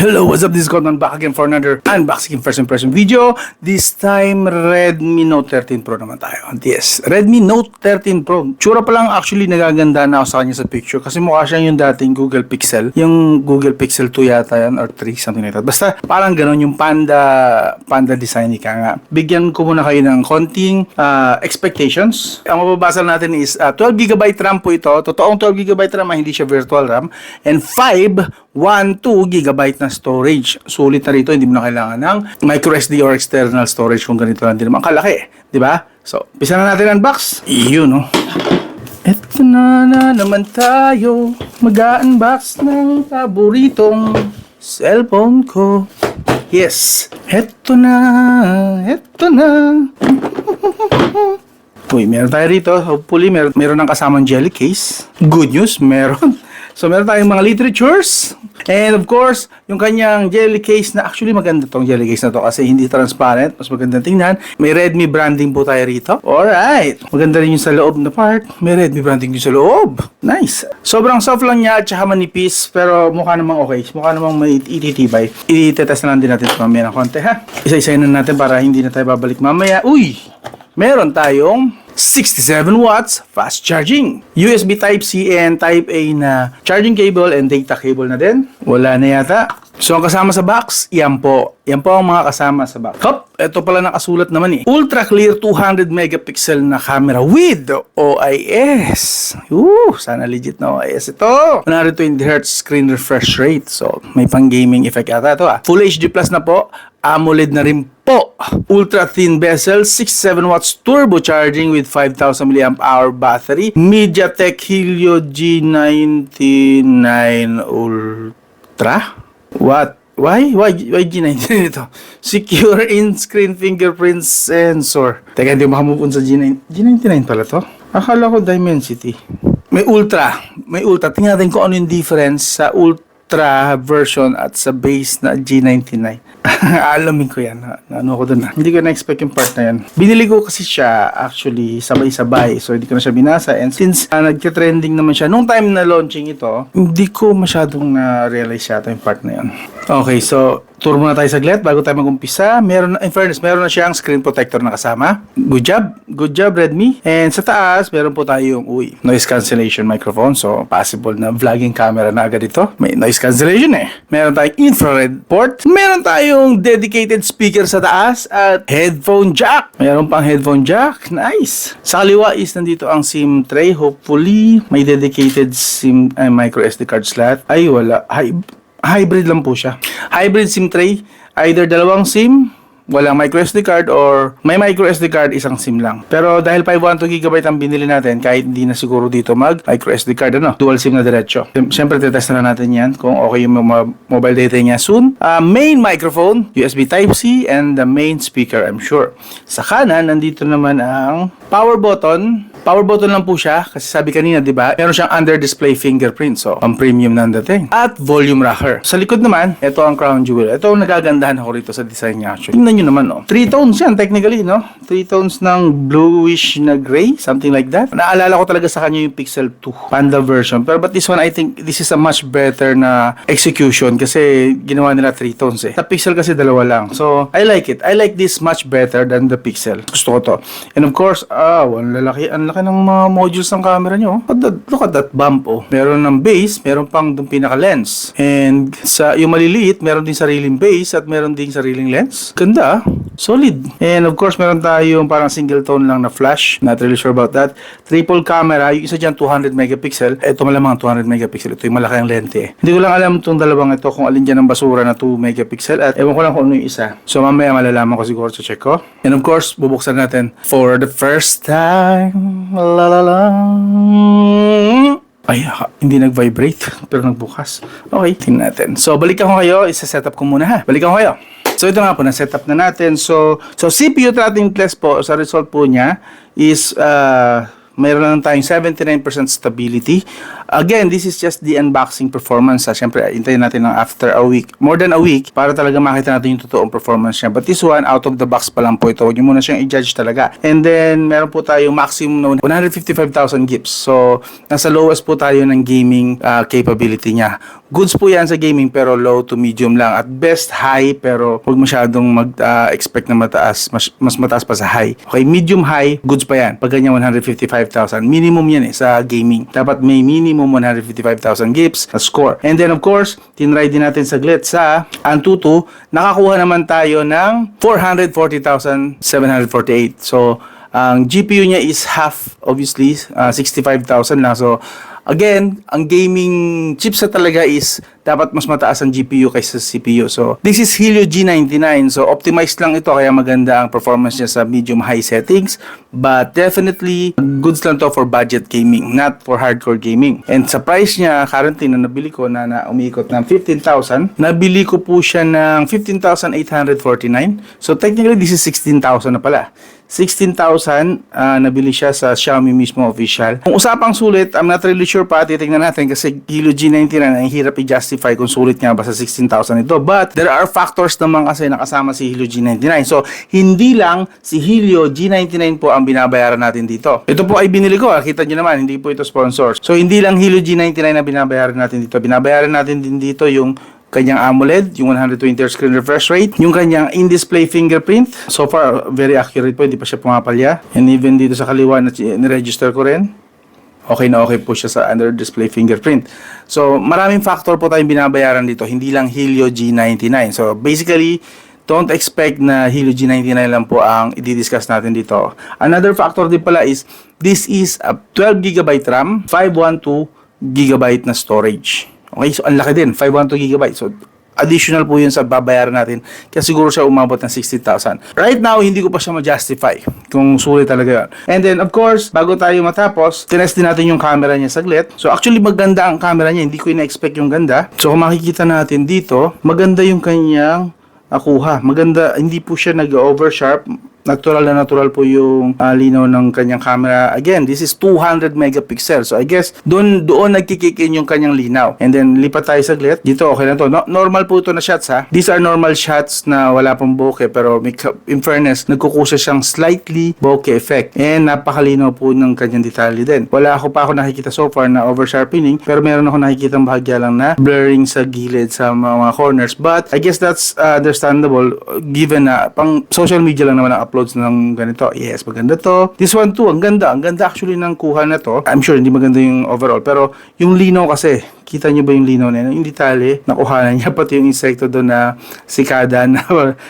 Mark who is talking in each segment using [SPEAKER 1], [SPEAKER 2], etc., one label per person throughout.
[SPEAKER 1] Hello, what's up? This is Coleman back again for another unboxing first impression video. This time, Redmi Note 13 Pro naman tayo. Yes, Redmi Note 13 Pro. Tsura pa lang actually nagaganda na ako sa kanya sa picture kasi mukha siyang yung dating Google Pixel. Yung Google Pixel 2 yata yan or 3, something like that. Basta parang ganon yung panda design ika nga. Bigyan ko muna kayo ng konting expectations. Ang mababasa natin is 12GB RAM po ito. Totoong 12GB RAM, hindi siya virtual RAM. And 512GB na storage. Sulit na rito, hindi mo na kailangan ng microSD or external storage kung ganito lang din naman kalaki, di ba? So, pisa na natin unbox. Yun, no? Eto na naman tayo mag-unbox ng paboritong cellphone ko. Yes, eto na. Uy, meron tayo rito. Hopefully, meron ng kasamang jelly case. Good news, meron. So, meron tayong mga literatures. And of course, yung kanyang jelly case na actually maganda tong jelly case na to kasi hindi transparent. Mas magandang tingnan. May Redmi branding po tayo rito. Alright. Maganda rin yung sa loob na part. May Redmi branding din sa loob. Nice. Sobrang soft lang niya at saka manipis. Pero mukha namang okay. Mukha namang may ititibay. I-test na lang din natin mamaya ng konti ha. Isa-isayin na natin para hindi na tayo babalik mamaya. Uy! Meron tayong 67 watts fast charging. USB Type-C and Type-A na charging cable and data cable na din. Wala na yata. So, ang kasama sa box, yan po. Yan po ang mga kasama sa box. Hop! Ito pala nakasulat naman eh. Ultra clear 200 megapixel na camera with OIS. Sana legit na OIS ito. 120Hz screen refresh rate. So, may pang gaming effect ata ito ah. Full HD Plus na po. AMOLED na rin po. Ultra thin bezel, 67 watts turbo charging with 5,000 mAh battery. MediaTek Helio G99 Ultra? What? Why G99 ito? Secure in-screen fingerprint sensor. Teka, hindi mo makamove on sa G99 pala to? Akala ko Dimensity. May Ultra. Tingnan natin kung ano yung difference sa Ultra version at sa base na G99. Alamin ko yan. Ano ako dun na. Hindi ko na-expect yung part na yan. Binili ko kasi siya actually sabay-sabay. So hindi ko na siya binasa. And since nagka-trending naman siya, nung time na launching ito, hindi ko masyadong na-realize yata yung part na yan. Okay, so tour muna tayo saglit bago tayo mag-umpisa. In fairness, meron na siyang screen protector na kasama. Good job Redmi. And sa taas, meron po tayong noise cancellation microphone. So possible na vlogging camera na agad ito. May noise cancellation eh. Meron tayong infrared port. Meron tayong dedicated speaker sa taas at headphone jack. Meron pang headphone jack. Nice. Sa kaliwa is nandito ang SIM tray. Hopefully, may dedicated SIM micro SD card slot. Ay, wala. Hybrid lang po siya. Hybrid SIM tray. Either dalawang SIM, walang microSD card, or may microSD card, isang SIM lang. Pero dahil 512GB ang binili natin, kahit hindi na siguro dito microSD card, dual SIM na diretso. Siyempre, tetest na natin yan kung okay yung mobile data niya soon. Main microphone, USB Type-C, and the main speaker, I'm sure. Sa kanan, nandito naman ang power button. Power button lang po siya kasi sabi kanina, di ba? Meron siyang under display fingerprint. So, ang premium na dating. At volume rocker. Sa likod naman, ito ang crown jewel. Ito ang nagagandahan ako rito sa design niya actually. Tingnan nyo naman, no? 3 tones yan technically, no? 3 tones ng bluish na gray, something like that. Naalala ko talaga sa kanya yung Pixel 2 Panda version. Pero but this one, I think this is a much better na execution kasi ginawa nila 3 tones eh. Sa Pixel kasi dalawa lang. So, I like it. I like this much better than the Pixel. Gusto ko to. And of course, ang laki ng mga modules ng camera nyo. Look at that bump, oh. Meron ng base, meron pang yung pinaka-lens. And sa yung maliliit, meron din sariling base at meron din sariling lens. Ganda, ah. Solid. And of course, meron tayong parang single tone lang na flash. Not really sure about that. Triple camera. Yung isa dyan, 200 megapixel. Ito malamang 200 megapixel. Ito yung malaki ang lente, eh. Hindi ko lang alam itong dalawang ito kung alin dyan ang basura na 2 megapixel. At ewan ko lang kung ano yung isa. So, mamaya malalaman ko siguro sa check ko. And of course, bubuksan natin for the first time. Ay, hindi nag-vibrate pero nagbukas. Okay, tingnan natin. So, balikan ko kayo. Isa-setup ko muna ha. Balikan ko kayo. So, ito nga po, na-setup na natin. So CPU throttling test po, sa result po niya is mayroon lang tayong 79% stability Again, this is just the unboxing performance. Siyempre, hintayin natin ng after a week, more than a week, para talaga makita natin yung totoong performance niya. But this one, out of the box pa lang po ito. Huwag niyo muna siyang i-judge talaga. And then, meron po tayong maximum na 155,000 gips. So, nasa lowest po tayo ng gaming capability niya. Goods po yan sa gaming pero low to medium lang. At best high pero huwag masyadong mag-expect na mataas. Mas mataas pa sa high. Okay, medium high, goods pa yan. Pag ganyan 155,000. Minimum yan sa gaming. Dapat may minimum 155,000 gips na score. And then of course, tinry din natin saglit sa Antutu. Nakakuha naman tayo ng 440,748. So, ang GPU niya is half, obviously, 65,000 lang. So, again, ang gaming chipset talaga is dapat mas mataas ang GPU kaysa CPU. So, this is Helio G99. So, optimized lang ito kaya maganda ang performance niya sa medium-high settings. But definitely, goods lang to for budget gaming, not for hardcore gaming. And sa price niya, currently na nabili ko na umiikot ng 15,000, nabili ko po siya ng 15,849. So, technically, this is 16,000 na pala. 16,000 nabili siya sa Xiaomi mismo official. Kung usapang sulit, I'm not really sure pa, titignan natin kasi Helio G99 ang hirap i-justify kung sulit nga ba sa 16,000 ito. But there are factors naman kasi nakasama si Helio G99. So, hindi lang si Helio G99 po ang binabayaran natin dito. Ito po ay binili ko. Kita nyo naman, hindi po ito sponsor. So, hindi lang Helio G99 na binabayaran natin dito. Binabayaran natin din dito yung kanyang AMOLED, yung 120Hz screen refresh rate, yung kanyang in-display fingerprint. So far, very accurate po, hindi pa siya pumapalya. And even dito sa kaliwa na niregister ko rin, okay na okay po siya sa under-display fingerprint. So, maraming factor po tayong binabayaran dito, hindi lang Helio G99. So, basically, don't expect na Helio G99 lang po ang i-discuss natin dito. Another factor din pala is, this is a 12GB RAM, 512GB na storage. Okay, so ang laki din, 512GB. So, additional po yun sa babayaran natin. Kaya siguro siya umabot ng 60,000. Right now, hindi ko pa siya ma-justify kung sulit talaga yun. And then, of course, bago tayo matapos, tinest din natin yung camera niya saglit. So, actually, maganda ang camera niya. Hindi ko ina-expect yung ganda. So, kung makikita natin dito, maganda yung kanyang kuha. Maganda, hindi po siya nag-oversharp. Natural po yung linaw ng kanyang camera. Again, this is 200 megapixels. So I guess doon nagkikick in yung kanyang linaw. And then lipat tayo saglit. Dito okay na to. Normal po ito na shots ha. These are normal shots na wala pang bokeh pero in fairness, nagkukusa siyang slightly bokeh effect. And napakalinaw po ng kanyang detalye din. Wala pa ako nakikita so far na oversharpening pero meron ako nakikitang bahagya lang na blurring sa gilid sa mga corners. But I guess that's understandable given na pang social media lang naman ang uploads ng ganito. Yes, maganda to. This one too, ang ganda. Ang ganda actually ng kuha na to. I'm sure hindi maganda yung overall. Pero yung linaw kasi, kita nyo ba yung linaw na yun? Yung detalye, nakuha niya. Pati yung insekto doon na sikada na,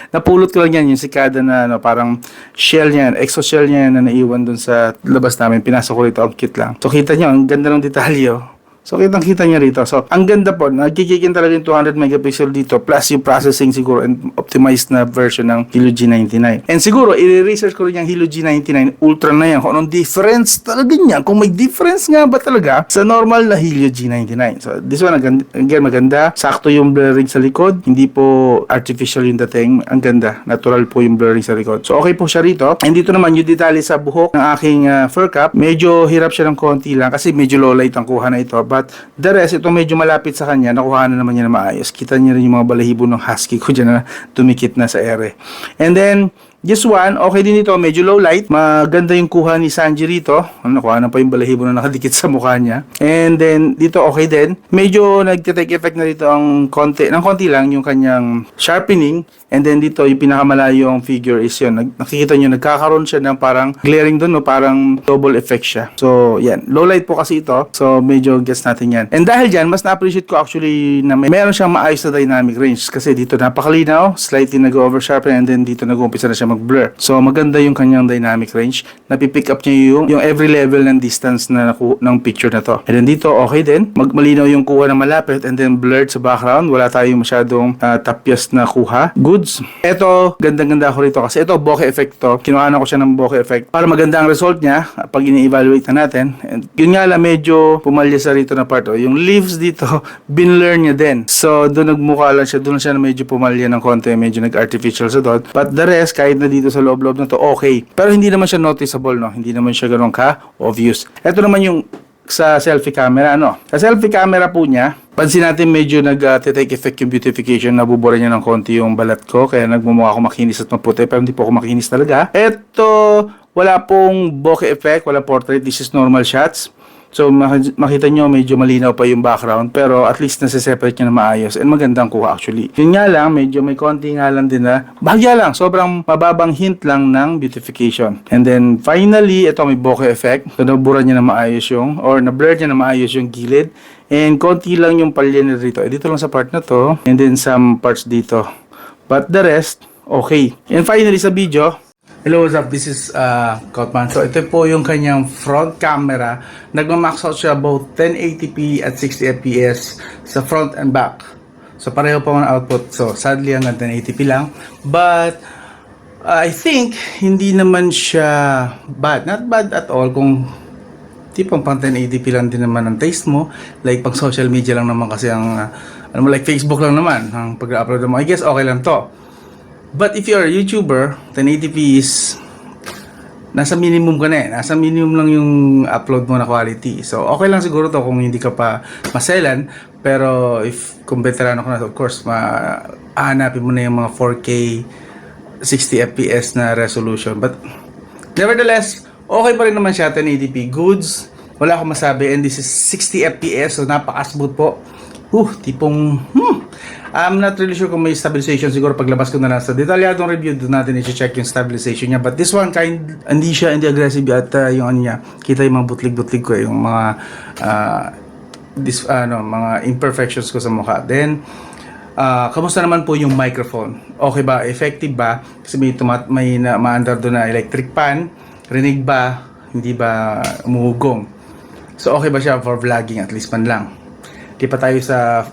[SPEAKER 1] napulot ko lang yan, yung sikada na parang shell niya, exoshell niya na naiwan doon sa labas namin. Pinasok ko rito, ang cute lang. So kita nyo, ang ganda ng detalye. So, kitang-kita niya rito. So, ang ganda po, nagkikikin talaga yung 200 megapixel dito plus yung processing siguro and optimized na version ng Helio G99. And siguro, i-research ko rin yung Helio G99 Ultra na yan. Kung anong difference talaga niya. Kung may difference nga ba talaga sa normal na Helio G99. So, this one, again, maganda. Sakto yung blurring sa likod. Hindi po artificial yung dating. Ang ganda. Natural po yung blurring sa likod. So, okay po siya rito. And dito naman, yung detalye sa buhok ng aking fur cap. Medyo hirap siya ng konti lang kasi medyo low light ang kuha na ito. But the rest, ito medyo malapit sa kanya, nakuha na naman niya na maayos. Kita niya rin yung mga balahibo ng husky ko dyan na dumikit na sa ere. And then, this one, okay din ito, medyo low light. Maganda yung kuha ni Sanji rito. Nakuha na pa yung balahibo na nakadikit sa mukha niya. And then, dito okay din. Medyo nagtitake effect na dito ang konti lang yung kanyang sharpening. And then dito, yung pinakamalayong figure is yun. Nakikita nyo, nagkakaroon siya ng parang glaring doon, no? Parang double effect siya. So, yan. Low light po kasi ito. So, medyo guess natin yan. And dahil dyan, mas na-appreciate ko actually na meron siyang maayos na dynamic range. Kasi dito napakalinaw, slightly nag-oversharpen, and then dito nag-umpisa na siya mag-blur. So, maganda yung kanyang dynamic range. Napipick up niya yung every level ng distance na ng picture na to. And then dito, okay din. Malinaw yung kuha na malapit, and then blurred sa background. Wala tayong masyadong tapyas na kuha. Good. Ito, gandang-ganda ako rito kasi ito, bokeh effect to. Kinuhaan ko siya ng bokeh effect para maganda ang result niya pag ini-evaluate na natin. And yun nga lang, medyo pumalya sa rito na part. Yung leaves dito, binlur niya din. So, doon nagmukha lang siya. Doon siya na medyo pumalya ng konti. Medyo nag-artificial sa doon. But the rest, kahit na dito sa loob-loob na to, okay. Pero hindi naman siya noticeable, no? Hindi naman siya ganun ka-obvious. Ito naman yung sa selfie camera, ano? Sa selfie camera po niya, pansin natin medyo nag-take effect yung beautification, nabubura niya ng konti yung balat ko, kaya nagmumukha ako makinis at maputi, pero hindi po ako makinis talaga. Ito, wala pong bokeh effect, wala portrait, this is normal shots. So, makita nyo, medyo malinaw pa yung background, pero at least nasa-separate niya na maayos, and magandang kuha actually. Yun nga lang, medyo may konti nga lang din na, bahagya lang, sobrang mababang hint lang ng beautification. And then, finally, ito may bokeh effect. So, nabura niya na maayos yung, or na-blur niya na maayos yung gilid. And konti lang yung palya niya dito. Dito lang sa part na to, and then some parts dito. But the rest, okay. And finally, sa video, hello, what's up? This is Kotman. So, ito po yung kanyang front camera. Nagmamax out siya both 1080p at 60 fps sa front and back. So, pareho pa ang output. So, sadly, hanggang 1080p lang. But, I think, hindi naman siya bad. Not bad at all kung tipong pang 1080p lang din naman ang taste mo. Like, pang social media lang naman kasi ang, like Facebook lang naman ang pag-upload mo. I guess okay lang to. But if you're a YouTuber, 1080p is nasa minimum ka na eh. Nasa minimum lang yung upload mo na quality. So, okay lang siguro to kung hindi ka pa maselan. Pero if kung veterano ka na, of course, hahanapin mo na yung mga 4K 60 fps na resolution. But nevertheless, okay pa rin naman siya, 1080p goods. Wala akong masabi, and this is 60 fps, so napaka-smooth po. Tipong I'm not really sure kung may stabilization. Siguro paglabas ko na lang sa detalyadong review, doon natin i-check yung stabilization niya. But this one hindi aggressive at yung ano niya, kita yung mga butlig-butlig ko, yung mga mga imperfections ko sa mukha. Then kamusta naman po yung microphone? Okay ba? Effective ba? Kasi may ma-under doon na electric pan. Rinig ba? Hindi ba umuhugong? So okay ba siya for vlogging, at least man lang? Di pa tayo sa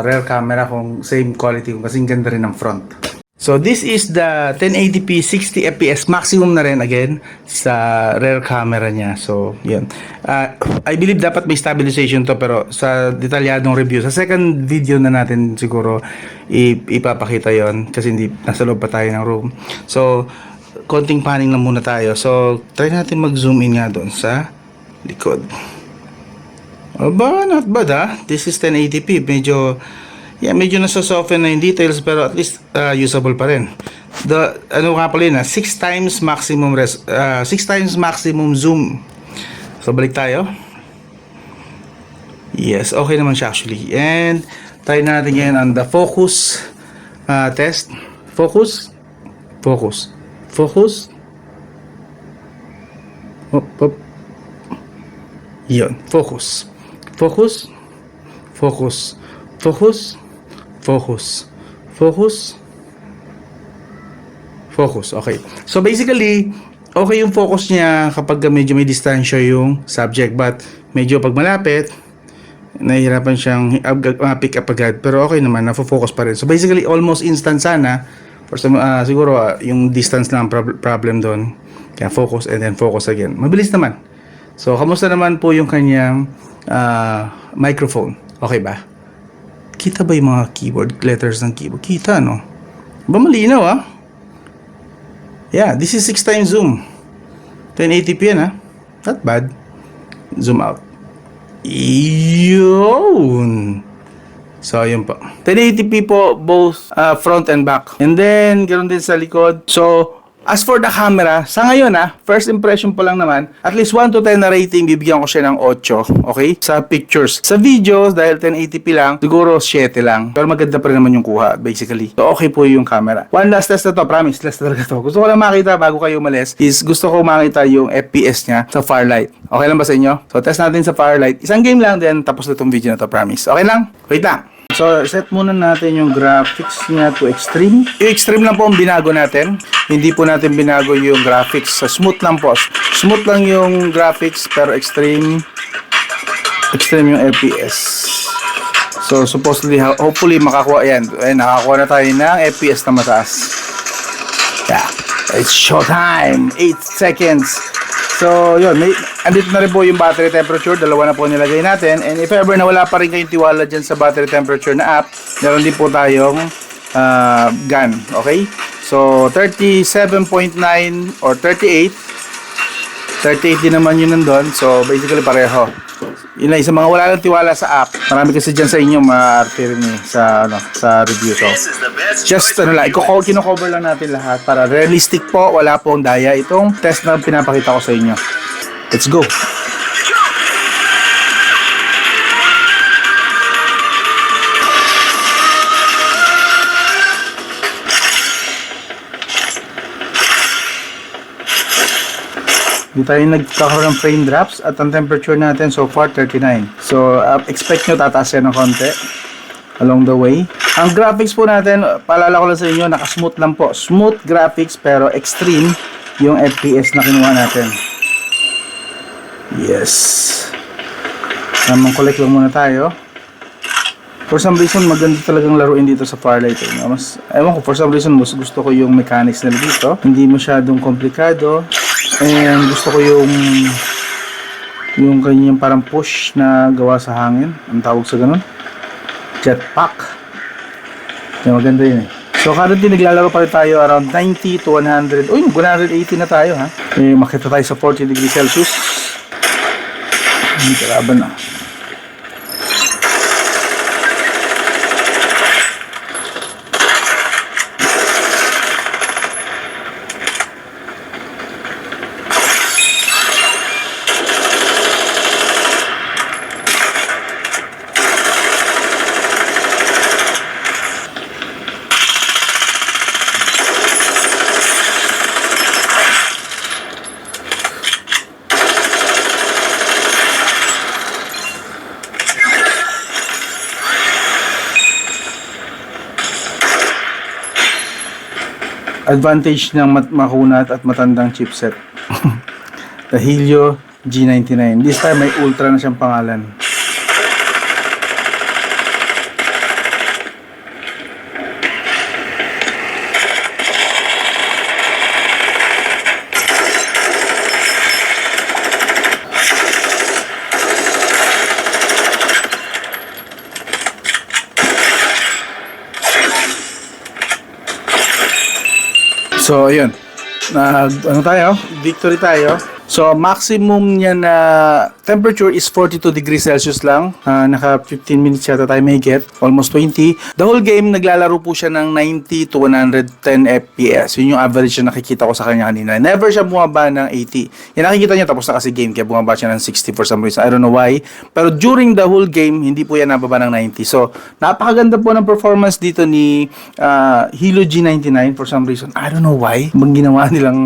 [SPEAKER 1] rear camera kung same quality, kung kasing ganda rin ng front. So this is the 1080p 60 fps maximum na rin again sa rear camera niya. So yun. I believe dapat may stabilization to, pero sa detalyadong review, sa second video na natin siguro ipapakita yon kasi hindi nasa loob pa tayo ng room. So konting panning lang muna tayo. So try natin mag-zoom in nga doon sa likod. Aba, not bad This is 1080p. Medyo nasa-soften na yung details, pero at least usable pa rin. Ano nga pala yun 6 times maximum 6 times maximum zoom. So balik tayo. Yes, okay naman siya actually. And try natin ngayon on the focus test. Focus. Yun, focus. Okay. So basically, okay yung focus niya kapag medyo may distansya yung subject, but medyo pag malapit, nahihirapan siyang pick up agad, pero okay naman, nafo-focus pa rin. So basically, almost instant sana. For some, siguro yung distance lang problem doon. Kaya focus and then focus again. Mabilis naman. So, kamusta naman po yung kanyang microphone? Okay ba? Kita ba yung mga keyboard, letters ng keyboard? Kita, no? Ba malinaw, Yeah, this is 6 times zoom. 1080p yan, Not bad. Zoom out. Yun. So, yun po. 1080p po, both front and back. And then, ganoon din sa likod. So, as for the camera, sa ngayon first impression po lang naman, at least 1 to 10 na rating, bibigyan ko siya ng 8, okay? Sa pictures. Sa videos, dahil 1080p lang, siguro 7 lang. Pero maganda pa rin naman yung kuha, basically. So, okay po yung camera. One last test na to, promise, last talaga to. Gusto ko lang makita bago kayo umalis, is gusto ko makita yung FPS niya sa Firelight. Okay lang ba sa inyo? So, test natin sa Firelight. Isang game lang, then tapos na itong video na to, promise. Okay lang? Wait lang. So, set muna natin yung graphics niya to extreme. Yung extreme lang po ang binago natin. Hindi po natin binago yung graphics. So, smooth lang po. Smooth lang yung graphics, pero extreme yung FPS. So, supposedly, hopefully, makakuha yan. Nakakuha na tayo ng FPS na mataas. Yeah. It's showtime. 8 seconds. So, yun. Andito na rin po yung battery temperature. Dalawa na po nilagay natin. And if ever na wala pa rin kayong tiwala dyan sa battery temperature na app, meron din po tayong gun. Okay? So, 37.9 or 38. 38 din naman yun nandun. So, basically pareho. Yun lang, sa mga wala lang tiwala sa app, marami kasi dyan sa inyo ma-arte rin sa review. So, just kino-cover lang natin lahat para realistic po, wala pong daya itong test na pinapakita ko sa inyo. Let's go! Hindi tayo nagkakaroon ng frame drops at ang temperature natin so far 39. So expect nyo tataas yan ng konti along the way. Ang graphics po natin, paalala ko lang sa inyo, nakasmooth lang po. Smooth graphics pero extreme yung FPS na kinuha natin. Yes. Namang collect lang muna tayo. For some reason, maganda talagang laruin dito sa Farlight. Ewan ko, for some reason, mas gusto ko yung mechanics nila dito. Hindi masyadong komplikado. And gusto ko yung kanyang parang push na gawa sa hangin. Ang tawag sa ganun? Jetpack. Yung maganda yun eh. So currently naglalaro pa rin tayo around 90 to 100. Uy, 180 na tayo ha. Makita tayo sa 40 degrees Celsius. Hindi kalaban na. Advantage ng makunat at matandang chipset. The Helio G99. This time may Ultra na siyang pangalan. So, ayun. Victory tayo. So, maximum niya na temperature is 42 degrees Celsius lang. Naka 15 minutes yata tayo may get. Almost 20. The whole game, naglalaro po siya ng 90 to 110 FPS. Yun yung average na nakikita ko sa kanya kanina. Never siya bumaba ng 80. Yan nakikita niya tapos na kasi game. Kaya bumaba siya ng 60 for some reason. I don't know why. Pero during the whole game, hindi po yan nababa ng 90. So, napakaganda po ng performance dito ni Helio G99 for some reason. I don't know why. Bang ginawa nilang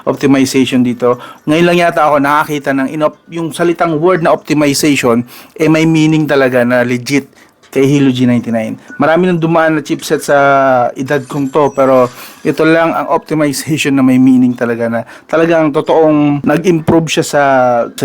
[SPEAKER 1] optimization dito. Ngayon lang yata ako nakakita ng yung salitang word na optimization may meaning talaga na legit kay Helio G99. Marami nang dumaan na chipset sa edad kong to pero ito lang ang optimization na may meaning talaga na talagang totoong nag-improve siya sa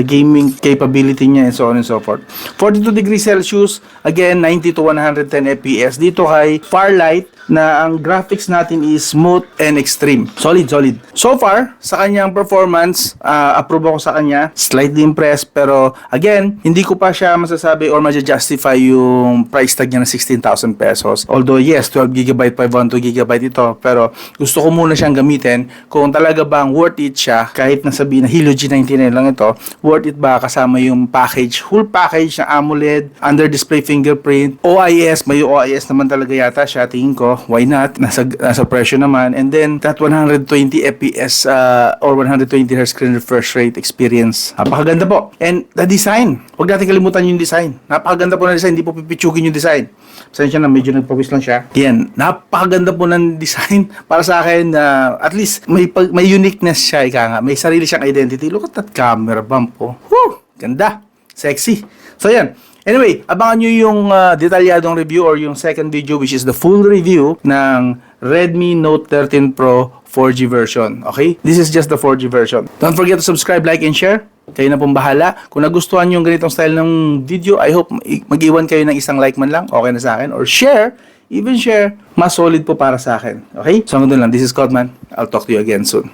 [SPEAKER 1] gaming capability niya and so on and so forth. 42 degrees Celsius, again 90 to 110 FPS. Dito kay Farlight na ang graphics natin is smooth and extreme. Solid. So far, sa kanyang performance, approve ako sa kanya. Slightly impressed pero again, hindi ko pa siya masasabi or ma-justify yung price tag niya na 16,000 pesos. Although yes, 12GB, 512GB ito pero gusto ko muna siyang gamitin kung talaga bang worth it siya kahit nasabihin na Helio G99 lang ito, worth it ba kasama yung package, full package na AMOLED, under display fingerprint, OIS, may OIS naman talaga yata siya, tingin ko, why not? Nasa presyo naman, and then that 120 FPS or 120 Hz screen refresh rate experience. Napakaganda po. And the design, huwag natin kalimutan yung design. Napakaganda po ng design, hindi po pipitsugin yung design. Pasensya na, medyo nagpawis lang siya. Yan, napakaganda po ng design para sa akin na at least may uniqueness siya, ika nga. May sarili siyang identity. Look at that camera bump po. Woo! Ganda. Sexy. So yan. Anyway, abangan nyo yung detalyadong review or yung second video which is the full review ng Redmi Note 13 Pro 4G version. Okay? This is just the 4G version. Don't forget to subscribe, like, and share. Kayo na pong bahala. Kung nagustuhan nyo yung ganitong style ng video, I hope mag-iwan kayo ng isang like man lang. Okay na sa akin. Or share. Even share. Mas solid po para sa akin. Okay? So hanggang doon lang. This is Codman. I'll talk to you again soon.